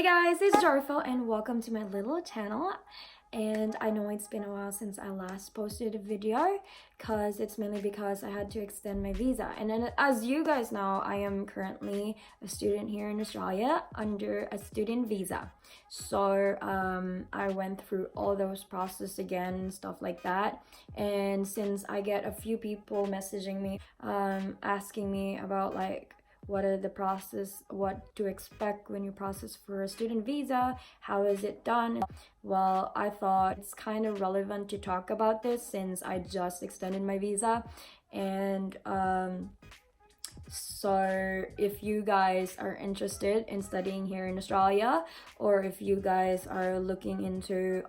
guys, it's Jorefel and welcome to my little channel. And I know it's been a while since I last posted a video because it's mainly because I had to extend my visa. And then as you guys know, I am currently a student here in Australia under a student visa. So I went through all those processes again and stuff like that. And since I get a few people messaging me asking me about like what are the process, what to expect when you process for a student visa, how is it done? Well, I thought it's kind of relevant to talk about this since I just extended my visa. And so if you guys are interested in studying here in Australia, or if you guys are looking into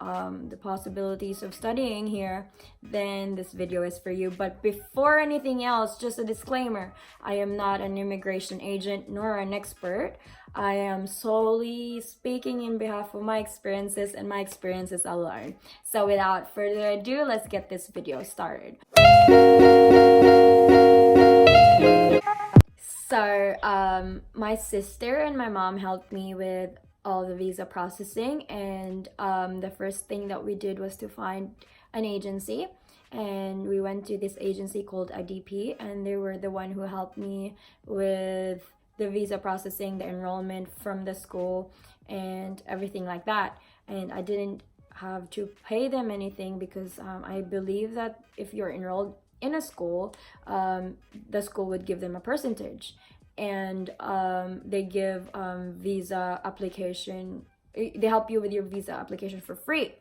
the possibilities of studying here, then this video is for you. But before anything else, just a disclaimer, I am not an immigration agent nor an expert. I am solely speaking in behalf of my experiences and my experiences alone. So without further ado, let's get this video started. So my sister and my mom helped me with all the visa processing, and the first thing that we did was to find an agency, and we went to this agency called IDP, and they were the one who helped me with the visa processing, the enrollment from the school and everything like that. And I didn't have to pay them anything because I believe that if you're enrolled in a school, the school would give them a percentage, and they give visa application, they help you with your visa application for free.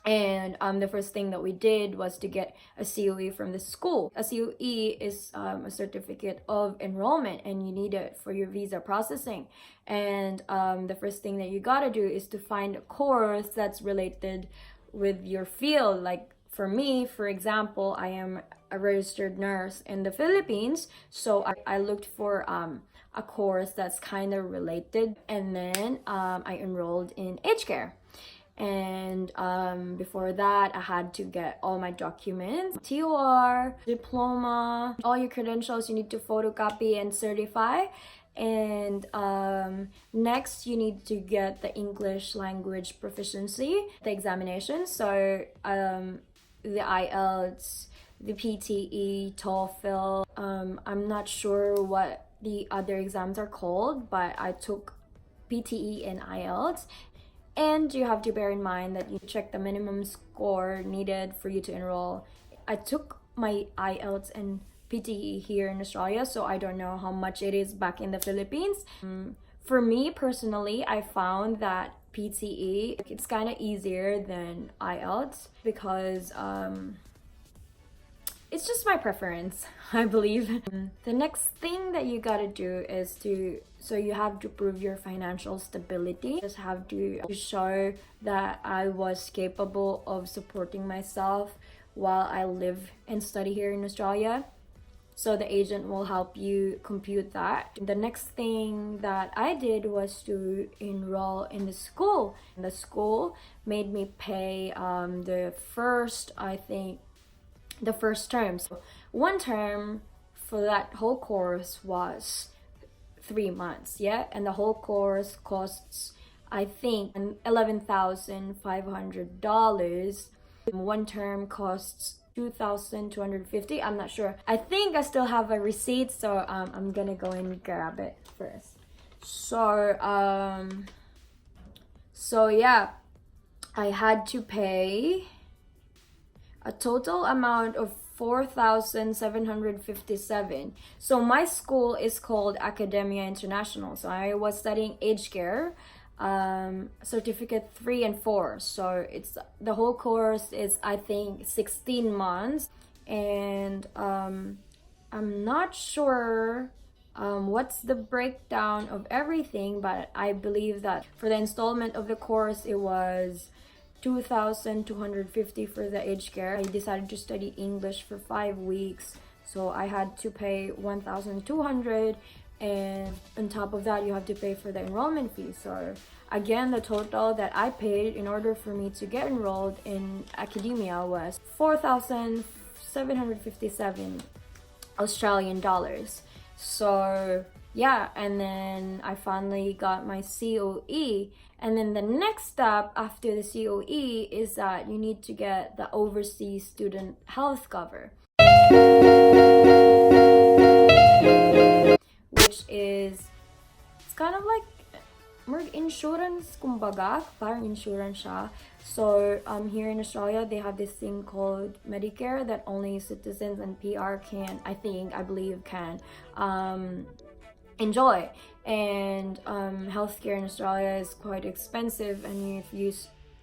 And the first thing that we did was to get a COE from the school. A COE is a certificate of enrollment, and you need it for your visa processing. And the first thing that you gotta do is to find a course that's related with your field. Like for me, for example, I am a registered nurse in the Philippines, so I looked for a course that's kind of related, and then I enrolled in aged care. And before that, I had to get all my documents, TOR, diploma, all your credentials you need to photocopy and certify. And next you need to get the English language proficiency, the examination. So the IELTS, the PTE, TOEFL, I'm not sure what the other exams are called, but I took PTE and IELTS. And you have to bear in mind that you check the minimum score needed for you to enroll. I took my IELTS and PTE here in Australia, so I don't know how much it is back in the Philippines. For me personally, I found that PTE, it's kind of easier than IELTS because it's just my preference, I believe. The next thing that you gotta do is so you have to prove your financial stability. Just have to show that I was capable of supporting myself while I live and study here in Australia. So the agent will help you compute that. The next thing that I did was to enroll in the school. The school made me pay the first term. So one term for that whole course was 3 months, yeah? And the whole course costs, I think, $11,500. One term costs $2,250. I'm not sure. I think I still have a receipt, so I'm gonna go and grab it first. So yeah, I had to pay a total amount of $4,757. So my school is called Academia International. So I was studying aged care, certificate 3 and 4. So it's the whole course is, I think, 16 months. And I'm not sure what's the breakdown of everything, but I believe that for the installment of the course, it was $2,250 for the aged care. I decided to study English for 5 weeks, so I had to pay $1,200, and on top of that you have to pay for the enrollment fee. So again, the total that I paid in order for me to get enrolled in academia was 4,757 Australian dollars. So yeah, and then I finally got my COE. And then the next step after the COE is that you need to get the overseas student health cover, which is, it's kind of like insurance, kumbaga, parang insurance siya. So here in Australia, they have this thing called Medicare that only citizens and PR can, I believe, can enjoy. And healthcare in Australia is quite expensive, and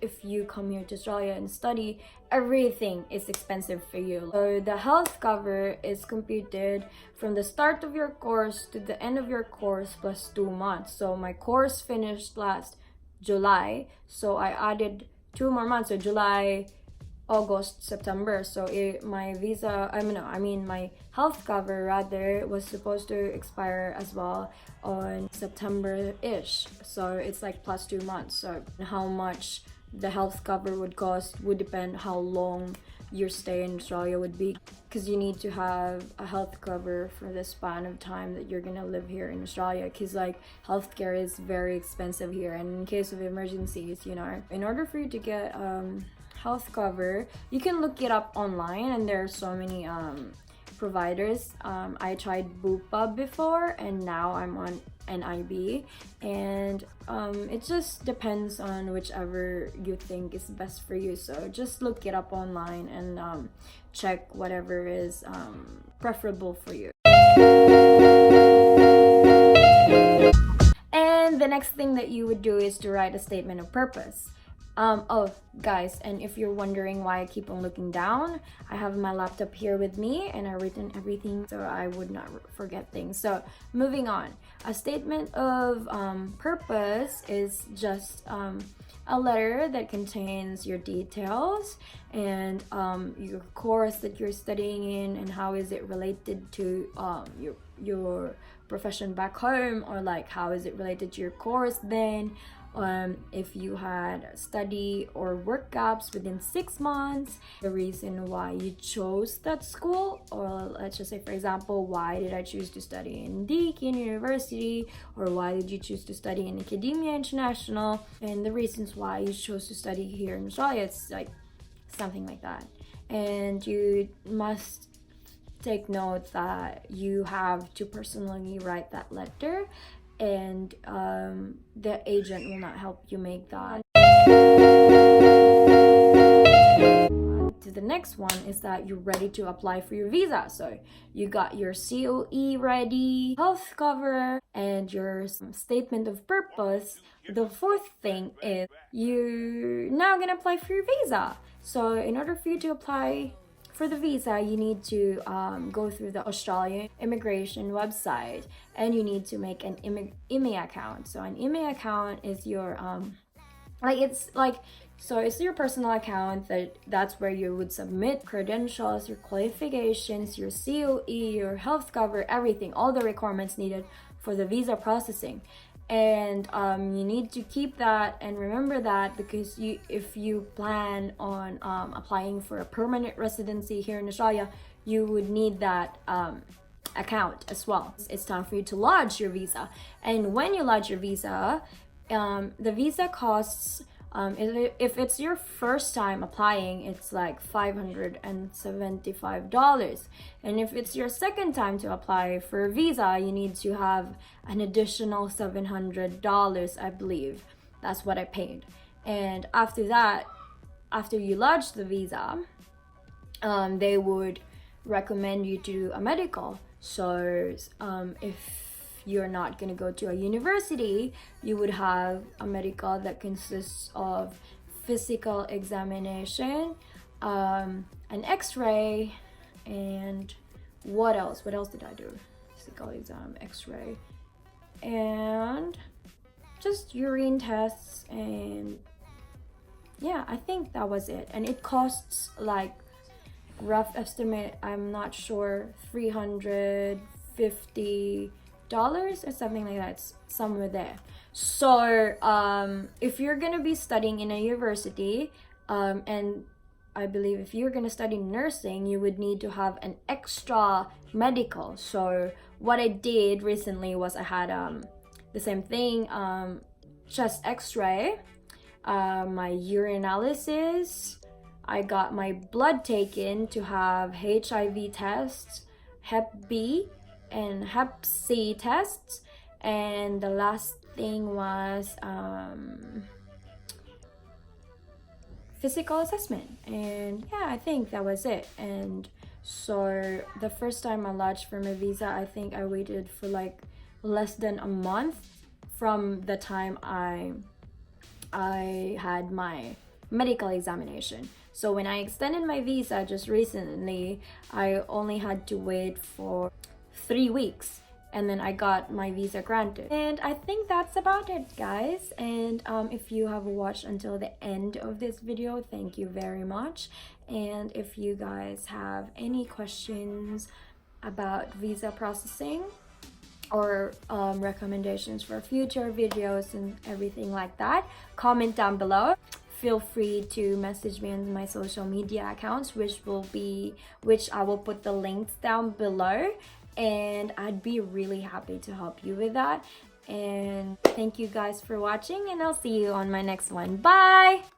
if you come here to Australia and study, everything is expensive for you. So the health cover is computed from the start of your course to the end of your course plus 2 months. So my course finished last July, so I added 2 more months, so July, August, September. So my visa, my health cover rather, was supposed to expire as well on September-ish. So it's like plus 2 months. So how much the health cover would cost would depend how long your stay in Australia would be, because you need to have a health cover for the span of time that you're gonna live here in Australia, because like healthcare is very expensive here, and in case of emergencies, in order for you to get health cover, you can look it up online, and there are so many providers. I tried Bupa before, and now I'm on NIB, and it just depends on whichever you think is best for you. So just look it up online and check whatever is preferable for you. And the next thing that you would do is to write a statement of purpose. Oh, guys, and if you're wondering why I keep on looking down, I have my laptop here with me, and I've written everything so I would not forget things. So moving on, a statement of purpose is just a letter that contains your details and your course that you're studying in, and how is it related to your profession back home, or like how is it related to your course then. If you had study or work gaps within 6 months, the reason why you chose that school, or let's just say, for example, why did I choose to study in Deakin University, or why did you choose to study in Academia International, and the reasons why you chose to study here in Australia. It's like something like that. And you must take note that you have to personally write that letter, and the agent will not help you make that. To the next one is that you're ready to apply for your visa. So you got your COE ready, health cover, and your statement of purpose. The fourth thing is you're now gonna apply for your visa. So in order for you to apply for the visa, you need to go through the Australian immigration website, and you need to make an IMEI account. So an IMEI account is your it's your personal account. That's where you would submit credentials, your qualifications, your COE, your health cover, everything, all the requirements needed for the visa processing. And you need to keep that and remember that, because if you plan on applying for a permanent residency here in Australia, you would need that account as well. It's time for you to lodge your visa, and when you lodge your visa, the visa costs, if it's your first time applying, it's like $575, and if it's your second time to apply for a visa, you need to have an additional $700, I believe. That's what I paid. And after that, after you lodge the visa, they would recommend you to do a medical. So if you're not going to go to a university, you would have a medical that consists of physical examination, an x-ray, and what else did I do? Physical exam, x-ray, and just urine tests, and yeah, I think that was it. And it costs, like, rough estimate, I'm not sure, $350 or something like that. It's somewhere there. So if you're gonna be studying in a university, and I believe if you're gonna study nursing, you would need to have an extra medical. So what I did recently was I had the same thing, chest x-ray, my urinalysis, I got my blood taken to have HIV tests, Hep B and Hep C tests, and the last thing was physical assessment. And yeah, I think that was it. And so the first time I lodged for my visa, I think I waited for like less than a month from the time I had my medical examination. So when I extended my visa just recently, I only had to wait for 3 weeks, and then I got my visa granted. And I think that's about it, guys. And if you have watched until the end of this video, thank you very much. And if you guys have any questions about visa processing or recommendations for future videos and everything like that, comment down below. Feel free to message me on my social media accounts, which I will put the links down below, and I'd be really happy to help you with that. And thank you guys for watching, and I'll see you on my next one. Bye!